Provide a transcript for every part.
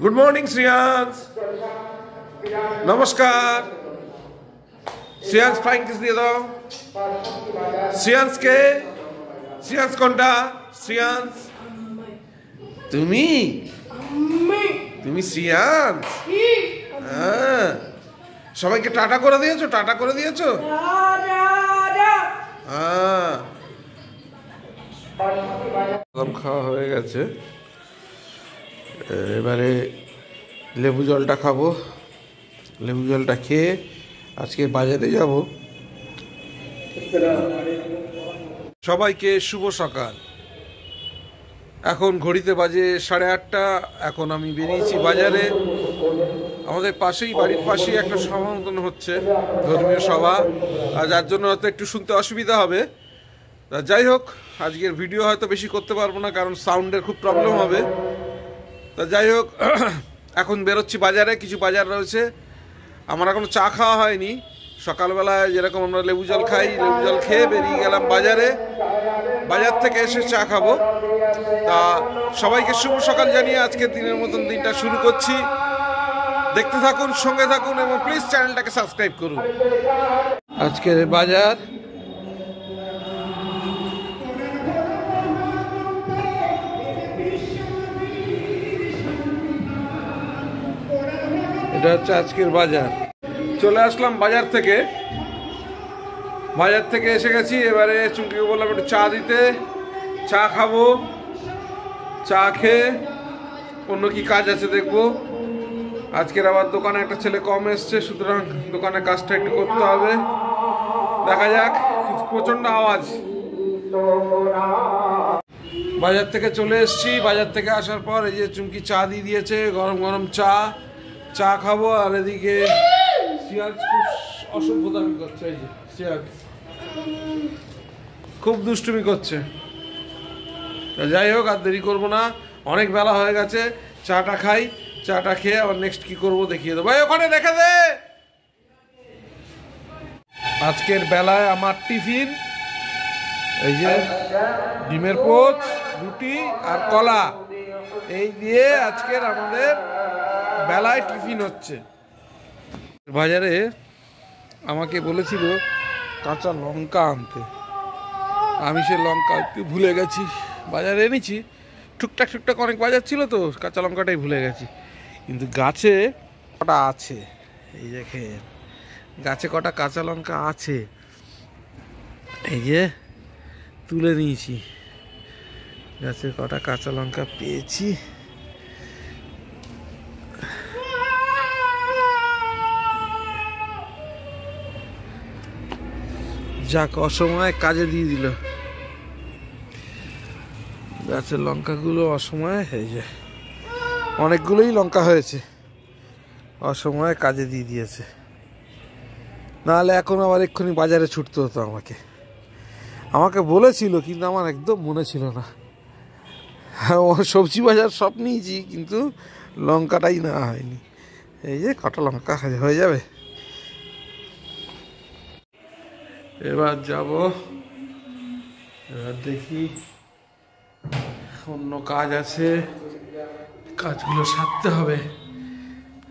Good morning Shriyansh. নমস্কার। Shriyansh flying kiss দিয়ে দাও। শ্রিয়াংশকে, শ্রিয়াংশ কোনটা? শ্রিয়াংশ তুমি, তুমি শ্রিয়াংশ। হ্যাঁ, সবাইকে টাটা করে দিয়েছো? টাটা করে দিয়েছো? হ্যাঁ, খাওয়া হয়ে গেছে। এবারে লেবু জলটা খাবো। লেবু জলটা খেয়ে আজকে বাজারে যাব। সবাইকে শুভ সকাল। এখন ঘড়িতে বাজে 8:30। এখন আমি বেরিয়েছি বাজারে। আমাদের পাশেই, বাড়ির পাশেই একটা সভা মতন হচ্ছে, ধর্মীয় সভা, আর যার জন্য হয়তো একটু শুনতে অসুবিধা হবে। যাই হোক, আজকের ভিডিও হয়তো বেশি করতে পারবো না, কারণ সাউন্ডের খুব প্রবলেম হবে। তা যাই হোক, এখন বেরোচ্ছি বাজারে। কিছু বাজার রয়েছে। আমার এখনো চা খাওয়া হয়নি। সকালবেলায় যেরকম আমরা লেবু জল খাই, লেবু জল খেয়ে বেরিয়ে গেলাম বাজারে। বাজার থেকে এসে চা খাবো। তা সবাইকে শুভ সকাল জানিয়ে আজকের দিনের মতন দিনটা শুরু করছি। দেখতে থাকুন, সঙ্গে থাকুন এবং প্লিজ চ্যানেলটাকে সাবস্ক্রাইব করুন। আজকের বাজার এটা হচ্ছে আজকের বাজার। চলে আসলাম বাজার থেকে। বাজার থেকে এসে গেছি। এবারে চুমকিকে বললাম একটু চা দিতে। চা খাবো। চা খেয়ে অন্য কি কাজ আছে দেখবো। আজকের আবার দোকানে একটা ছেলে কম এসছে, সুতরাং দোকানের কাজটা একটু করতে হবে। দেখা যাক। প্রচন্ড আওয়াজ। বাজার থেকে চলে এসছি। বাজার থেকে আসার পর এই যে চুমকি চা দিয়ে দিয়েছে, গরম গরম চা। চা খাবো। আর এদিকে শ্রিয়াংশ খুব অসভ্যতামি করছে। এই যে শ্রিয়াংশ খুব দুষ্টুমি করছে। যাই হোক, আর দেরি করবো না, অনেক বেলা হয়ে গেছে। চাটা খাই। চাটা খেয়ে আবার নেক্সট কি করবো দেখিয়ে দেবো। ভাই ওখানে রেখে দে। আজকের বেলায় আমার টিফিন এই যে ডিমের পোচ, রুটি আর কলা, এই দিয়ে আজকের আমাদের বেলায় টিফিন হচ্ছে। বাজারে আমাকে বলেছিল কাঁচা লঙ্কা আনতে। আমি সে লঙ্কা একটু ভুলে গেছি। বাজারে এনেছি, টুকটাক টুকটাক অনেক বাজার ছিল তো, কাঁচা লঙ্কাটাই ভুলে গেছি। কিন্তু গাছে কটা আছে, এই দেখে গাছে কটা কাঁচা লঙ্কা আছে, এই যে তুলে নিয়েছি। গাছে কটা কাঁচা লঙ্কা পেয়েছি। যাক, অসময়ে কাজে দিয়ে দিল। গাছের লঙ্কাগুলো অসময়ে, এই যে অনেকগুলোই লঙ্কা হয়েছে, অসময়ে কাজে দিয়ে দিয়েছে। নাহলে এখন আবার এক্ষুনি বাজারে ছুটতে হতো আমাকে। আমাকে বলেছিল, কিন্তু আমার একদম মনে ছিল না। সবজি বাজার সব নিয়েছি, কিন্তু লঙ্কাটাই নেওয়া হয়নি। এই যে কটা লঙ্কা হয়ে যাবে। এবার যাব। এবার দেখি, অন্য কাজ আছে, কাজগুলো সারতে হবে।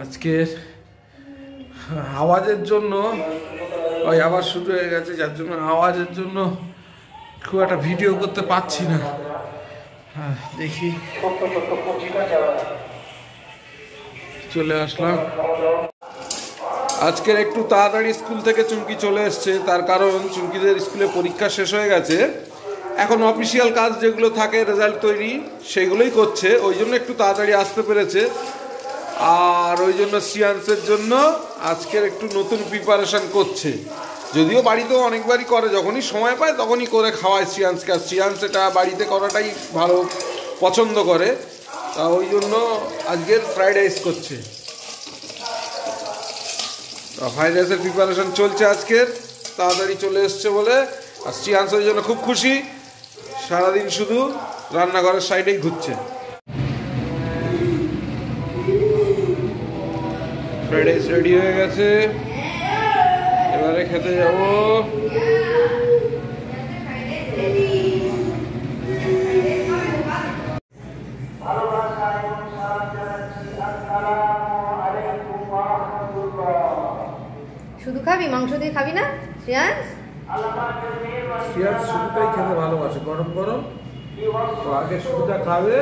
আজকের আওয়াজের জন্য, ওই আবার শুরু হয়ে গেছে, যার জন্য আওয়াজের জন্য খুব একটা ভিডিও করতে পারছি না। হ্যাঁ, দেখি। চলে আসলাম। আজকের একটু তাড়াতাড়ি স্কুল থেকে চুমকি চলে এসছে। তার কারণ চুমকিদের স্কুলে পরীক্ষা শেষ হয়ে গেছে। এখন অফিসিয়াল কাজ যেগুলো থাকে, রেজাল্ট তৈরি, সেগুলোই করছে। ওই জন্য একটু তাড়াতাড়ি আসতে পেরেছে। আর ওই জন্য শ্রিয়াংশের জন্য আজকের একটু নতুন প্রিপারেশন করছে। যদিও বাড়িতেও অনেকবারই করে, যখনই সময় পায় তখনই করে খাওয়ায় শ্রিয়াংশকে। আর শ্রিয়াংশ এটা বাড়িতে করাটাই ভালো পছন্দ করে। তা ওই জন্য আজকের ফ্রাইড রাইস করছে। ফ্রাইড রাইসের প্রিপারেশন চলছে আজকের। তাড়াতাড়ি চলে এসছে বলে। আর শ্রিয়াংশের জন্য খুব খুশি। সারাদিন শুধু রান্নাঘরের সাইডেই ঘুরছে। ফ্রাইড রাইস রেডি হয়ে গেছে। এবারে খেতে যাব। মাংস দিয়ে খাবি না শ্রেয়াংশ? শ্রেয়াংশ শুধুটাই খেতে ভালোবাসে, গরম গরম। তো আগে শুধুটা খাবে,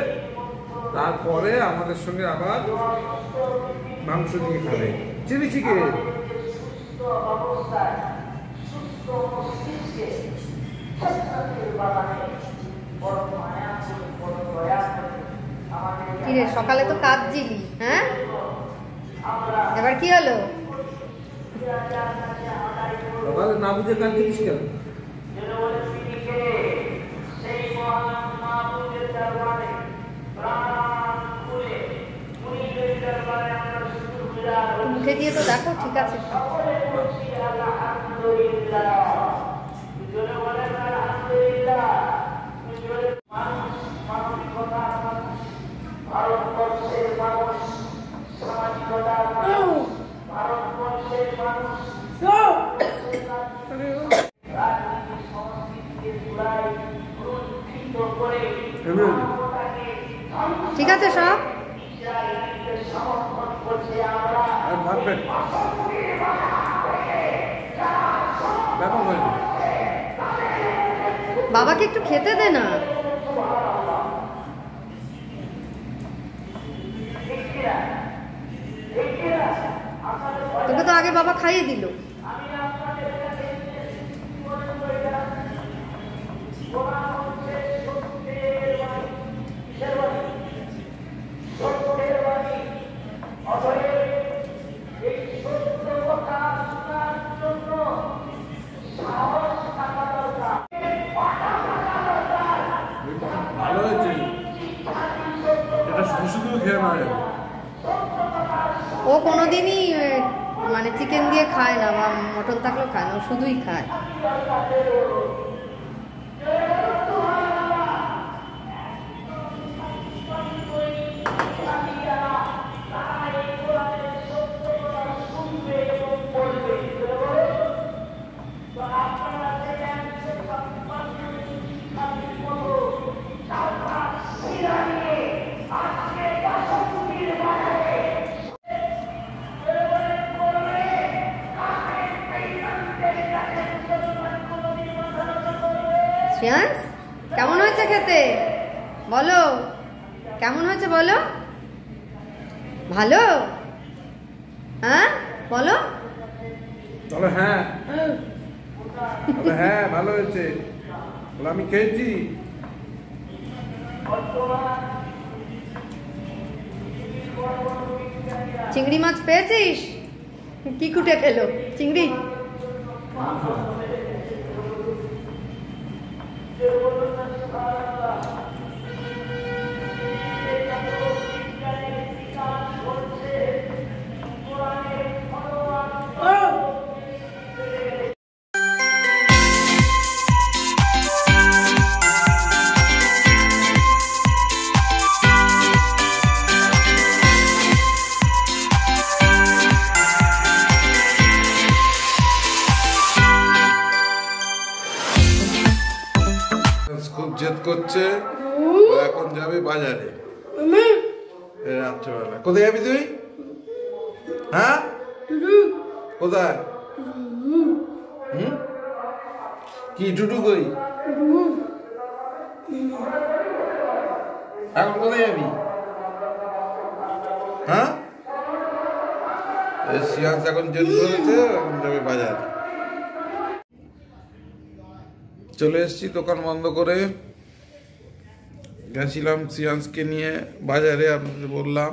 তারপরে আমাদের সঙ্গে আবার মাংস দিয়ে খাবে, চিলি চিকেন। কিরে সকালে তো কাঁদছিলি, হ্যাঁ? এবার কি হলো? সকালে না বুঝে কাঁদছিস কেন? মুখে দিয়ে তো দেখো, ঠিক আছে। ঠিক আছে সব বাবাকে একটু খেতে দে না। তোকে তো আগে বাবা খাইয়ে দিল। ভালো হয়েছে, এটা শুধু খেয়ে না। ও কোনোদিনই মানে চিকেন দিয়ে খায় না বা মটন থাকলেও খায় না, ও শুধুই খায়। শ্রেয়াংশ কেমন হয়েছে খেতে বলো? কেমন হয়েছে বলো? ভালো? হ্যাঁ বলো। চলো হ্যাঁ, হ্যাঁ ভালো হয়েছে, আমি খেয়েছি। চিংড়ি মাছ পেয়েছিস? কি কুটে খেলো চিংড়ি? খুব জেদ করছে, এখন যাবে বাজারে রাত্রেবেলা। কোথায় যাবি তুই? হ্যাঁ কোথায়? কি টুটু কই? এখন কোথায় যাবি? হ্যাঁ শ্রেয়াংশ এখন জেদ করেছে, এখন যাবে বাজারে। চলে এসেছি দোকান বন্ধ করে, গেছিলাম শ্রেয়াংশকে নিয়ে বাজারে। আপনাদের বললাম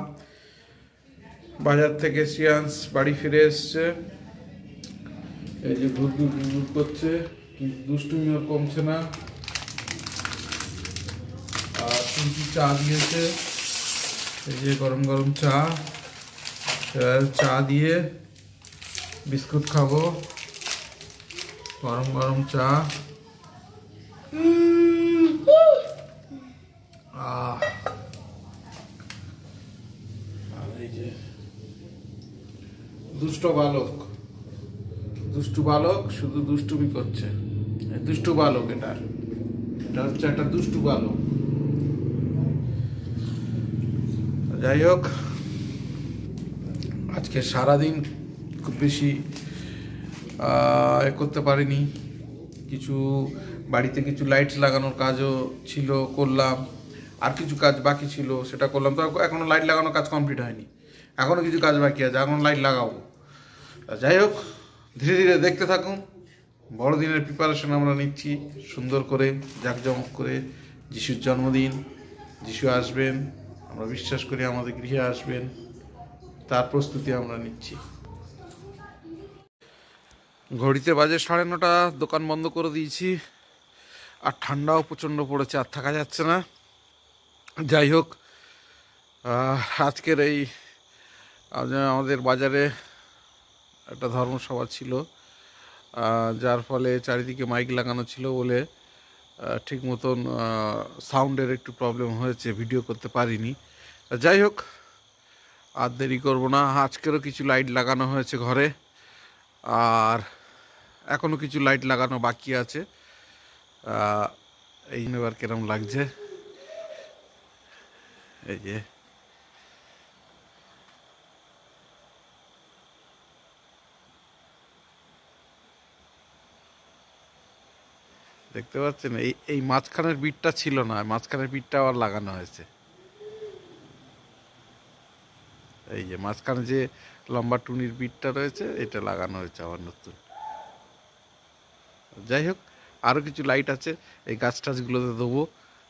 বাজার থেকে শ্রেয়াংশ বাড়ি ফিরে এসছে। এই যে ঘুর করছে, কিন্তু দুষ্টুমি ওর কমছে না। আর কিন্তু চা দিয়েছে, এই যে গরম গরম চা। এবার চা দিয়ে বিস্কুট খাবো, গরম গরম চা। দুষ্ট বালক, দুষ্টু বালক শুধু দুষ্টুমি করছে। দুষ্টু বালক, এটা হচ্ছে একটা দুষ্টু বালক। যাই হোক, আজকে সারাদিন খুব বেশি এ করতে পারিনি। কিছু বাড়িতে কিছু লাইটস লাগানোর কাজও ছিল, করলাম। আর কিছু কাজ বাকি ছিল, সেটা করলাম। তো এখনও লাইট লাগানোর কাজ কমপ্লিট হয়নি, এখনও কিছু কাজ বাকি আছে, এখন লাইট লাগাবো। যাই হোক, ধীরে ধীরে দেখতে থাকুন। বড়দিনের প্রিপারেশন আমরা নিচ্ছি সুন্দর করে, জাঁকজমক করে। যিশুর জন্মদিন, যিশু আসবেন, আমরা বিশ্বাস করি আমাদের গৃহে আসবেন, তার প্রস্তুতি আমরা নিচ্ছি। ঘড়িতে বাজে 9:30, দোকান বন্ধ করে দিয়েছি। আর ঠান্ডাও প্রচণ্ড পড়েছে, আর থাকা যাচ্ছে না। যাই হোক, আজকের এই আমাদের বাজারে একটা ধর্মসভা ছিল, যার ফলে চারিদিকে মাইক লাগানো ছিল বলে ঠিক মতন সাউন্ডের একটু প্রবলেম হয়েছে, ভিডিও করতে পারিনি। যাই হোক, আর দেরি করবো না। আজকেরও কিছু লাইট লাগানো হয়েছে ঘরে, আর এখনও কিছু লাইট লাগানো বাকি আছে। এই এবার কিরম লাগছে, এই যে দেখতে পাচ্ছেন, এই মাঝখানের বিটটা ছিল না, মাঝখানের বিটটা আবার লাগানো হয়েছে। এই যে মাঝখানে যে লম্বা টুনির বিটটা রয়েছে, এটা লাগানো হয়েছে আবার নতুন। যাই হোক, আরও কিছু লাইট আছে, এই গাছ টাছগুলোতে দেবো,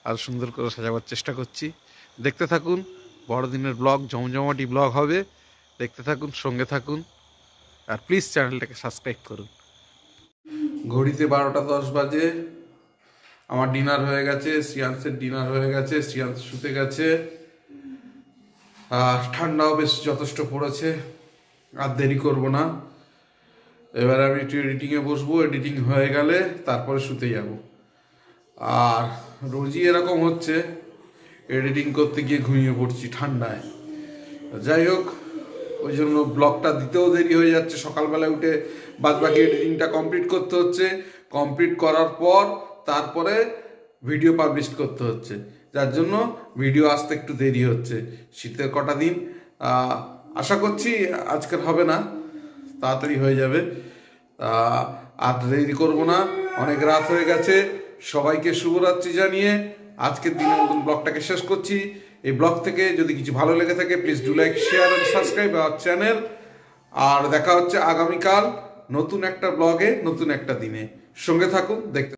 আর সুন্দর করে সাজাবার চেষ্টা করছি। দেখতে থাকুন, বড়দিনের ব্লগ, জমজমাটি ব্লগ হবে। দেখতে থাকুন, সঙ্গে থাকুন, আর প্লিজ চ্যানেলটাকে সাবস্ক্রাইব করুন। ঘড়িতে 12:10 বাজে। আমার ডিনার হয়ে গেছে, শ্রিয়াংশের ডিনার হয়ে গেছে, শ্রিয়াংশ শুতে গেছে। আর ঠান্ডাও বেশ যথেষ্ট পড়েছে, আর দেরি করব না। এবার আমি একটু এডিটিংয়ে বসবো, এডিটিং হয়ে গেলে তারপরে শুতে যাব। আর রোজই এরকম হচ্ছে, এডিটিং করতে গিয়ে ঘুমিয়ে পড়ছি ঠান্ডায়। যাই হোক, ওই জন্য ব্লগটা দিতেও দেরি হয়ে যাচ্ছে। সকালবেলায় উঠে বাদবাকি এডিটিংটা কমপ্লিট করতে হচ্ছে, কমপ্লিট করার পর তারপরে ভিডিও পাবলিশ করতে হচ্ছে, যার জন্য ভিডিও আসতে একটু দেরি হচ্ছে। শীতের কটা দিন, আশা করছি আজকের হবে না, তাড়াতাড়ি হয়ে যাবে। আর দেরি করবো না, অনেক রাত হয়ে গেছে। সবাইকে শুভরাত্রি জানিয়ে আজকের দিনের মতন ব্লগটাকে শেষ করছি। এই ব্লগ থেকে যদি কিছু ভালো লেগে থাকে, please do like, share and subscribe our channel. আর দেখা হচ্ছে আগামীকাল নতুন একটা ব্লগে, নতুন একটা দিনে। সঙ্গে থাকুন, দেখতে